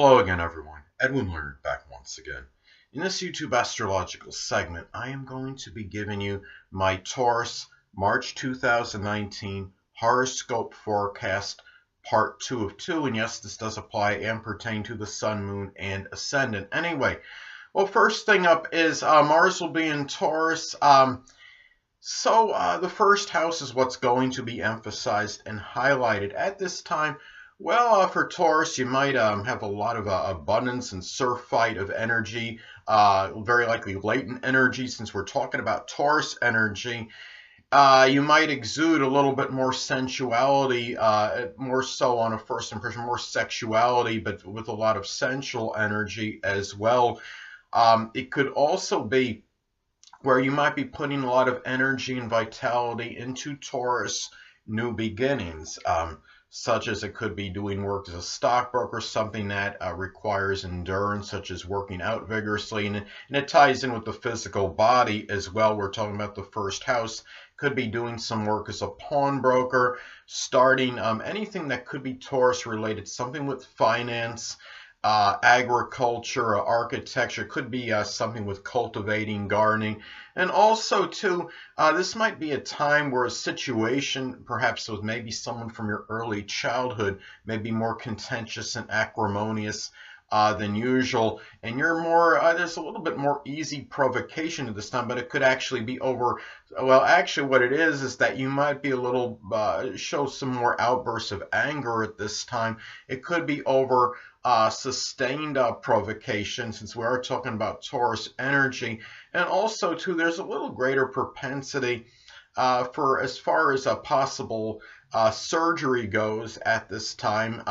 Hello again, everyone. Edwin Learnard back once again. In this YouTube astrological segment, I am going to be giving you my Taurus March 2019 horoscope forecast part 2 of 2. And yes, this does apply and pertain to the Sun, Moon, and Ascendant. Anyway, well, first thing up is Mars will be in Taurus. The first house is what's going to be emphasized and highlighted at this time. Well, for Taurus, you might have a lot of abundance and surfeit of energy, very likely latent energy, since we're talking about Taurus energy. You might exude a little bit more sensuality, more so on a first impression, more sexuality, but with a lot of sensual energy as well. It could also be where you might be putting a lot of energy and vitality into Taurus new beginnings. Such as it could be doing work as a stockbroker, something that requires endurance, such as working out vigorously, and it ties in with the physical body as well. We're talking about the first house. Could be doing some work as a pawnbroker, starting anything that could be Taurus related, something with finance, agriculture, architecture, could be something with cultivating, gardening. And also too, this might be a time where a situation, perhaps with maybe someone from your early childhood, may be more contentious and acrimonious than usual, and you're more, there's a little bit more easy provocation at this time, but it could actually be over. Well, actually what it is that you might be a little, show some more outbursts of anger at this time. It could be over sustained provocation, since we are talking about Taurus energy. And also too, there's a little greater propensity for as far as a possible surgery goes at this time.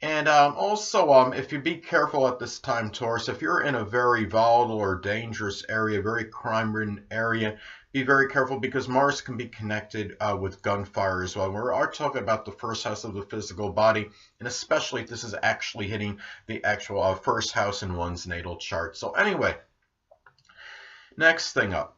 And also, if you be careful at this time, Taurus, if you're in a very volatile or dangerous area, very crime-ridden area, be very careful, because Mars can be connected with gunfire as well. We are talking about the first house of the physical body, and especially if this is actually hitting the actual first house in one's natal chart. So anyway, next thing up.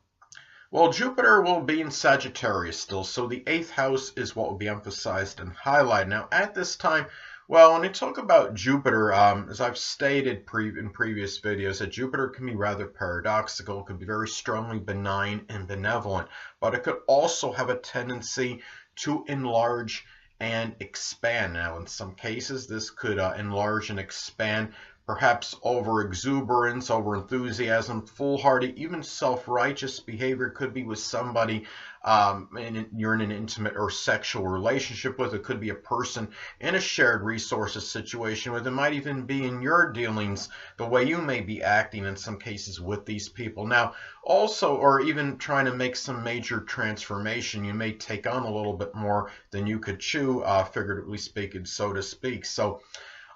Well, Jupiter will be in Sagittarius still, so the 8th house is what will be emphasized and highlighted. Now, at this time, well, when I talk about Jupiter, as I've stated in previous videos, that Jupiter can be rather paradoxical. It could be very strongly benign and benevolent, but it could also have a tendency to enlarge and expand. Now, in some cases, this could enlarge and expand, perhaps over exuberance, over enthusiasm, foolhardy, even self-righteous behavior. Could be with somebody you're in an intimate or sexual relationship with. It could be a person in a shared resources situation with. It might even be in your dealings, the way you may be acting in some cases with these people. Now, also, or even trying to make some major transformation, you may take on a little bit more than you could chew, figuratively speaking, so to speak. So,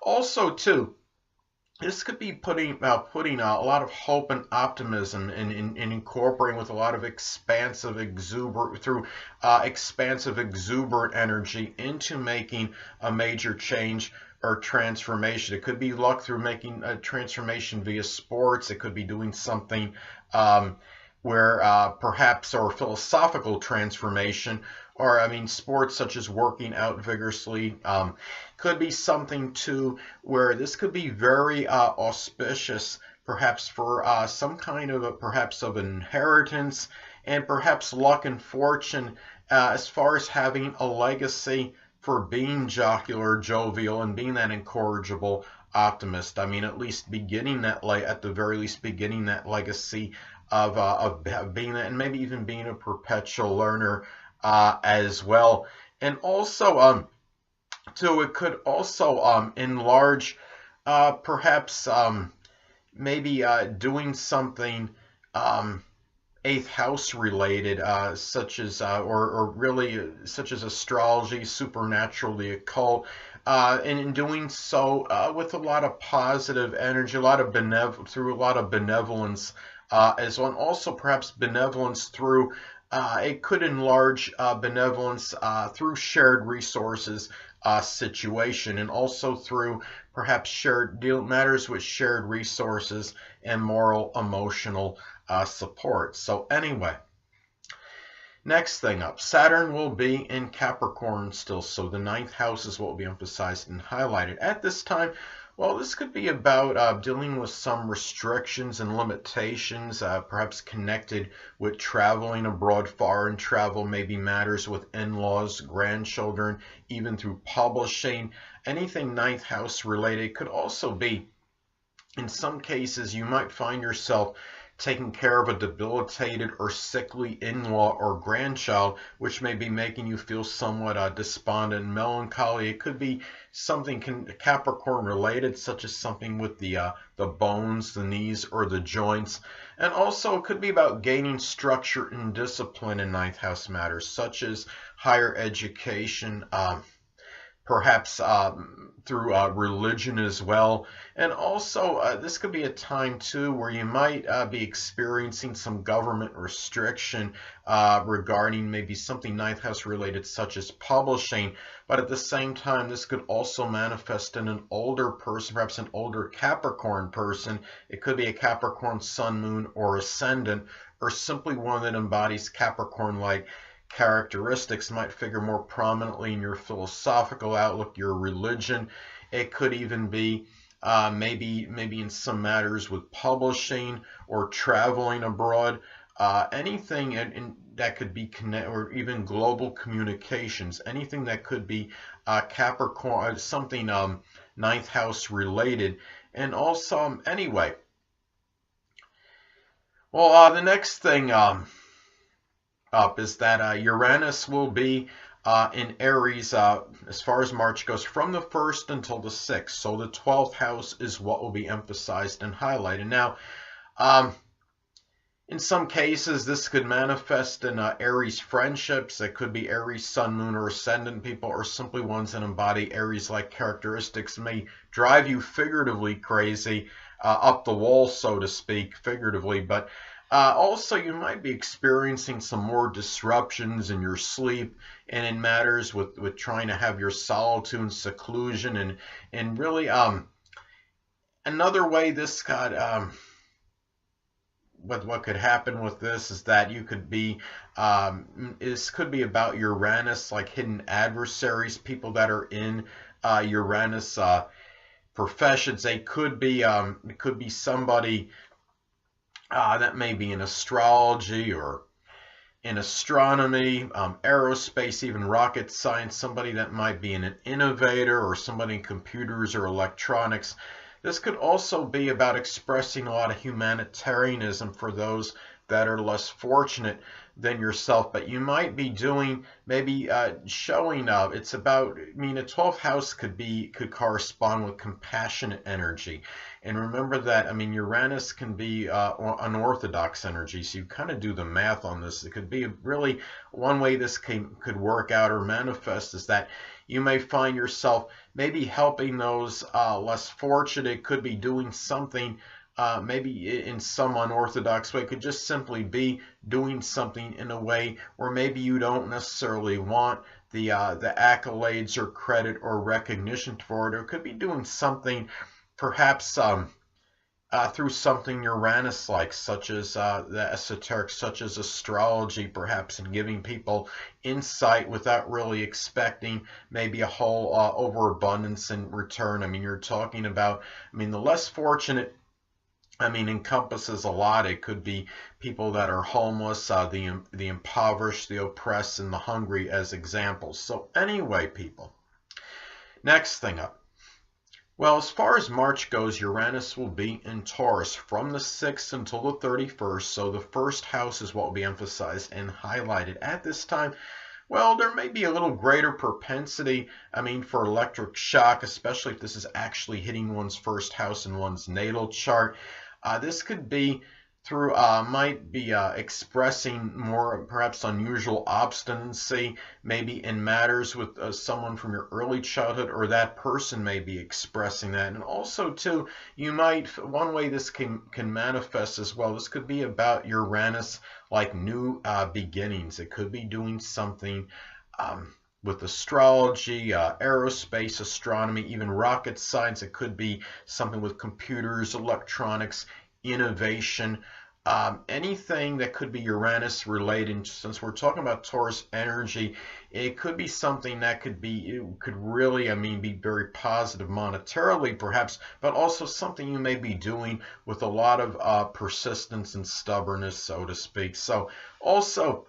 also, too, this could be putting a lot of hope and optimism and incorporating with a lot of expansive exuberant energy into making a major change or transformation. It could be luck through making a transformation via sports. It could be doing something where perhaps, or philosophical transformation, or sports such as working out vigorously. Could be something too where this could be very auspicious, perhaps for some kind of perhaps of inheritance, and perhaps luck and fortune as far as having a legacy for being jocular, jovial, and being that incorrigible optimist. At least beginning that, at the very least, beginning that legacy of being that, and maybe even being a perpetual learner as well. And also, so it could also enlarge, perhaps maybe doing something 8th house related, such as or really such as astrology, supernatural, the occult, and in doing so with a lot of positive energy, through a lot of benevolence as well, and also perhaps benevolence through. It could enlarge benevolence through shared resources situation, and also through perhaps matters with shared resources and moral, emotional support. So anyway, Next thing up, Saturn will be in Capricorn still, so the ninth house is what will be emphasized and highlighted at this time. Well, this could be about dealing with some restrictions and limitations, perhaps connected with traveling abroad. Foreign travel, maybe matters with in-laws, grandchildren, even through publishing. Anything ninth house related. Could also be, in some cases, you might find yourself taking care of a debilitated or sickly in-law or grandchild, which may be making you feel somewhat despondent and melancholy. It could be something Capricorn related, such as something with the bones, the knees, or the joints. And also it could be about gaining structure and discipline in ninth house matters, such as higher education, perhaps through religion as well. And also this could be a time too where you might be experiencing some government restriction regarding maybe something ninth house related, such as publishing. But at the same time, this could also manifest in an older person, perhaps an older Capricorn person. It could be a Capricorn sun, moon, or ascendant, or simply one that embodies Capricorn-like characteristics. Might figure more prominently in your philosophical outlook, your religion. It could even be maybe in some matters with publishing or traveling abroad. Anything that could be connect, or even global communications. Anything that could be Capricorn, something ninth house related. And also anyway. Well, the next thing up is that Uranus will be in Aries as far as March goes, from the 1st until the 6th. So the 12th house is what will be emphasized and highlighted. Now, in some cases, this could manifest in Aries friendships. It could be Aries sun, moon, or ascendant people, or simply ones that embody Aries-like characteristics. May drive you figuratively crazy, up the wall, so to speak, figuratively. But also, you might be experiencing some more disruptions in your sleep and in matters with trying to have your solitude and seclusion. And really, another way this got, what could happen with this is that you could be, this could be about Uranus, like hidden adversaries, people that are in Uranus professions. They could be, it could be somebody that may be in astrology or in astronomy, aerospace, even rocket science, somebody that might be an innovator or somebody in computers or electronics. This could also be about expressing a lot of humanitarianism for those that are less fortunate than yourself. But you might be doing, maybe showing up. It's about, I mean, a 12th house could correspond with compassionate energy. And remember that, I mean, Uranus can be unorthodox energy, so you kind of do the math on this. It could be really, one way this could work out or manifest is that you may find yourself maybe helping those less fortunate. It could be doing something maybe in some unorthodox way. It could just simply be doing something in a way where maybe you don't necessarily want the accolades or credit or recognition for it. Or it could be doing something perhaps through something Uranus-like, such as the esoteric, such as astrology, perhaps, and giving people insight without really expecting maybe a whole overabundance in return. I mean, you're talking about, I mean, the less fortunate, I mean, encompasses a lot. It could be people that are homeless, the impoverished, the oppressed, and the hungry as examples. So anyway, people, next thing up. Well, as far as March goes, Uranus will be in Taurus from the 6th until the 31st. So the first house is what will be emphasized and highlighted at this time. Well, there may be a little greater propensity, I mean, for electric shock, especially if this is actually hitting one's first house in one's natal chart. This could be through, might be expressing more perhaps unusual obstinacy, maybe in matters with someone from your early childhood, or that person may be expressing that. And also too, you might, one way this can manifest as well, this could be about Uranus, like new beginnings. It could be doing something with astrology, aerospace, astronomy, even rocket science. It could be something with computers, electronics, innovation. anything that could be Uranus related, since we're talking about Taurus energy, it could be something that could be, it could really, I mean, be very positive monetarily perhaps, but also something you may be doing with a lot of persistence and stubbornness, so to speak. So also,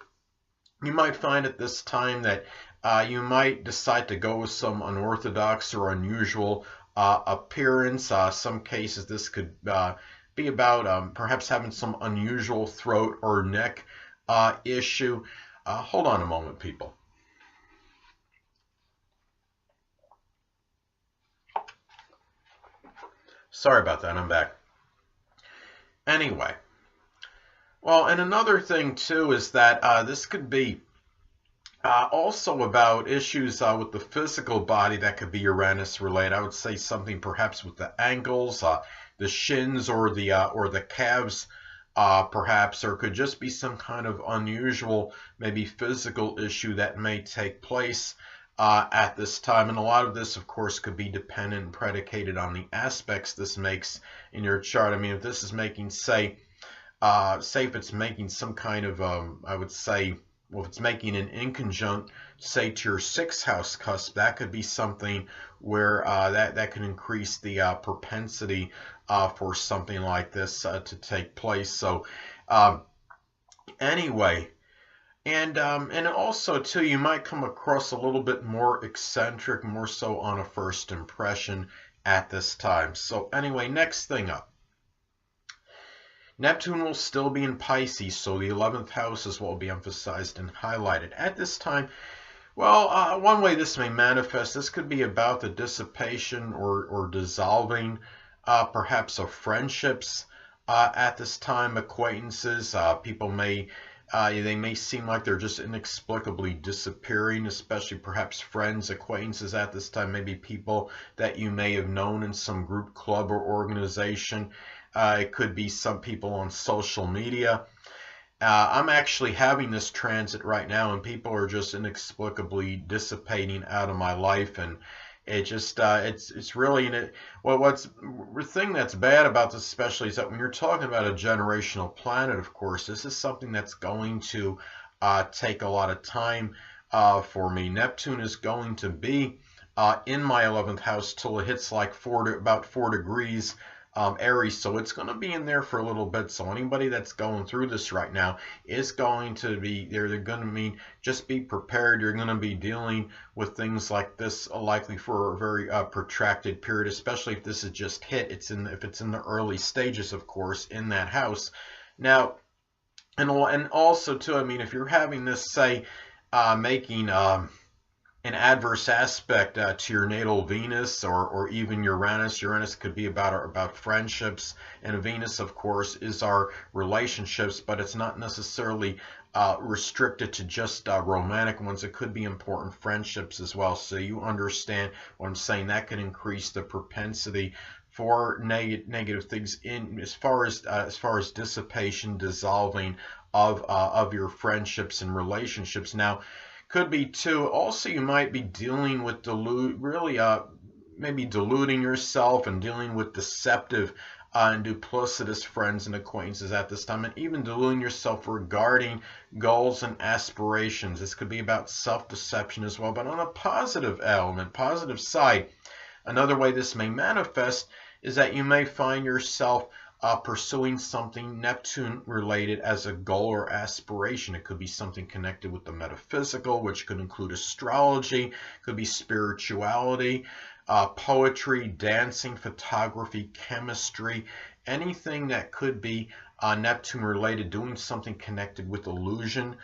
you might find at this time that you might decide to go with some unorthodox or unusual appearance. Some cases this could be about perhaps having some unusual throat or neck issue. Hold on a moment, people. Sorry about that, I'm back. Anyway, well, and another thing too is that this could be also about issues with the physical body that could be Uranus related. I would say something perhaps with the ankles, the shins, or the calves, perhaps, or it could just be some kind of unusual, maybe physical issue that may take place at this time. And a lot of this, of course, could be dependent and predicated on the aspects this makes in your chart. I mean, if this is making, say if it's making some kind of, I would say, well, if it's making an inconjunct, say, to your 6th house cusp, that could be something where that can increase the propensity for something like this to take place. So anyway, and also too, you might come across a little bit more eccentric, more so on a first impression at this time. So anyway, next thing up. Neptune will still be in Pisces, so the 11th house is what will be emphasized and highlighted. At this time, well, one way this may manifest, this could be about the dissipation or dissolving, perhaps, of friendships at this time, acquaintances. People may, they may seem like they're just inexplicably disappearing, especially perhaps friends, acquaintances at this time, maybe people that you may have known in some group, club, or organization. It could be some people on social media. I'm actually having this transit right now, and people are just inexplicably dissipating out of my life, and it just it's really well. The thing that's bad about this, especially, is that when you're talking about a generational planet, of course, this is something that's going to take a lot of time for me. Neptune is going to be in my 11th house till it hits like about 4 degrees. Aries, so it's going to be in there for a little bit. So anybody that's going through this right now is going to be, they're going to mean, just be prepared. You're going to be dealing with things like this likely for a very protracted period, especially if this is just hit. If it's in the early stages, of course, in that house. Now, and also too, I mean, if you're having this, say, making an adverse aspect to your natal Venus or even Uranus. Uranus could be about friendships, and Venus, of course, is our relationships, but it's not necessarily restricted to just romantic ones. It could be important friendships as well. So you understand what I'm saying. That could increase the propensity for negative things in as far as dissipation, dissolving of your friendships and relationships. Now, could be too, also you might be dealing with maybe deluding yourself and dealing with deceptive and duplicitous friends and acquaintances at this time, and even deluding yourself regarding goals and aspirations. This could be about self-deception as well, but on a positive element, positive side. Another way this may manifest is that you may find yourself pursuing something Neptune related as a goal or aspiration. It could be something connected with the metaphysical, which could include astrology, could be spirituality, poetry, dancing, photography, chemistry, anything that could be Neptune related, doing something connected with illusion,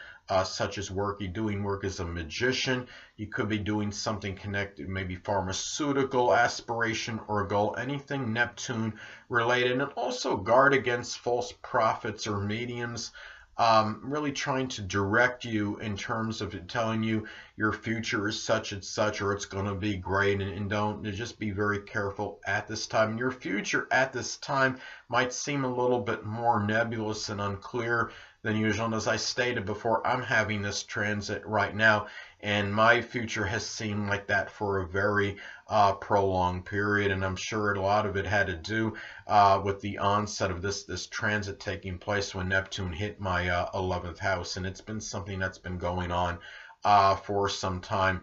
such as doing work as a magician. You could be doing something connected, maybe pharmaceutical aspiration or goal, anything Neptune related. And also guard against false prophets or mediums, really trying to direct you in terms of telling you your future is such and such, or it's going to be great, and just be very careful at this time. Your future at this time might seem a little bit more nebulous and unclear than usual. And as I stated before, I'm having this transit right now, and my future has seemed like that for a very prolonged period. And I'm sure a lot of it had to do with the onset of this transit taking place when Neptune hit my 11th house. And it's been something that's been going on for some time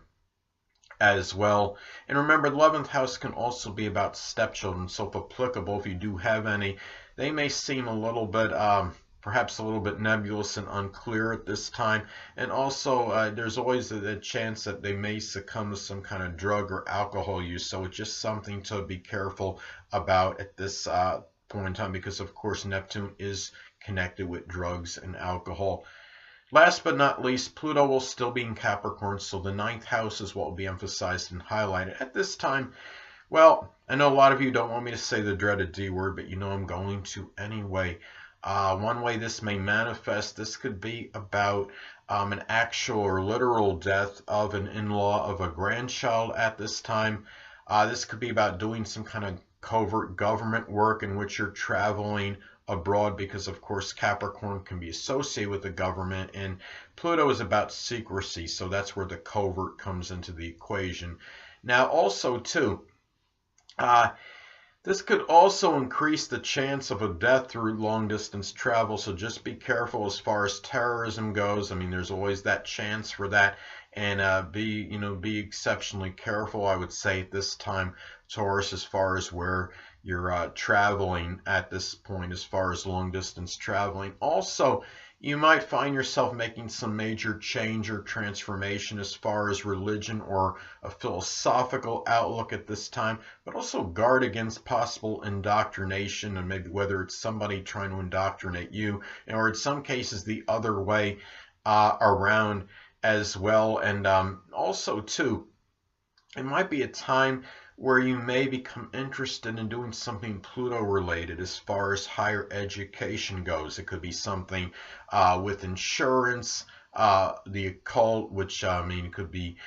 as well. And remember, the 11th house can also be about stepchildren, so if applicable, if you do have any, they may seem a little bit perhaps a little bit nebulous and unclear at this time. And also there's always a chance that they may succumb to some kind of drug or alcohol use, so it's just something to be careful about at this point in time, because of course Neptune is connected with drugs and alcohol. Last but not least, Pluto will still be in Capricorn, so the 9th house is what will be emphasized and highlighted at this time. Well, I know a lot of you don't want me to say the dreaded D word, but you know I'm going to anyway. One way this may manifest, this could be about an actual or literal death of an in-law of a grandchild at this time. This could be about doing some kind of covert government work in which you're traveling abroad, because of course Capricorn can be associated with the government, and Pluto is about secrecy, so that's where the covert comes into the equation. Now also too, this could also increase the chance of a death through long distance travel, so just be careful as far as terrorism goes. I mean, there's always that chance for that, and be exceptionally careful, I would say, at this time, Taurus, as far as where you're traveling at this point, as far as long distance traveling. Also, you might find yourself making some major change or transformation as far as religion or a philosophical outlook at this time, but also guard against possible indoctrination, and maybe whether it's somebody trying to indoctrinate you, or in some cases the other way around as well. And also too, it might be a time where you may become interested in doing something Pluto related as far as higher education goes. It could be something with insurance, the occult, which it could be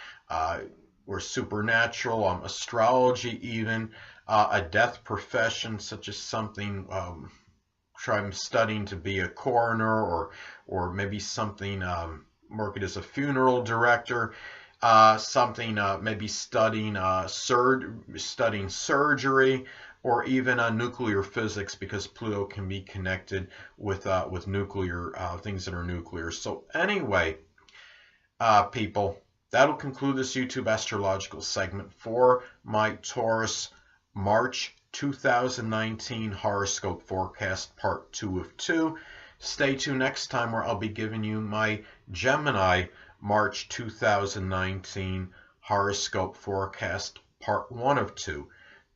or supernatural, astrology even, a death profession such as something I'm studying to be a coroner, or maybe something working as a funeral director. Something maybe studying surgery, or even nuclear physics, because Pluto can be connected with nuclear things that are nuclear. So anyway, people, that'll conclude this YouTube astrological segment for my Taurus March 2019 horoscope forecast, part 2 of 2. Stay tuned next time, where I'll be giving you my Gemini March 2019 horoscope forecast, part 1 of 2.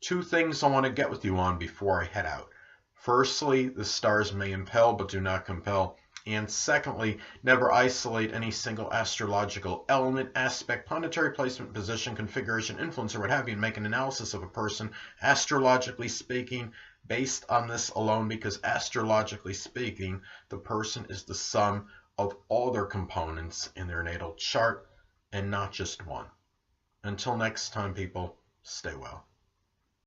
Two things I want to get with you on before I head out. Firstly, the stars may impel but do not compel. And secondly, never isolate any single astrological element, aspect, planetary placement, position, configuration, influence, or what have you, and make an analysis of a person, astrologically speaking, based on this alone, because astrologically speaking, the person is the sum of all their components in their natal chart, and not just one. Until next time, people, stay well.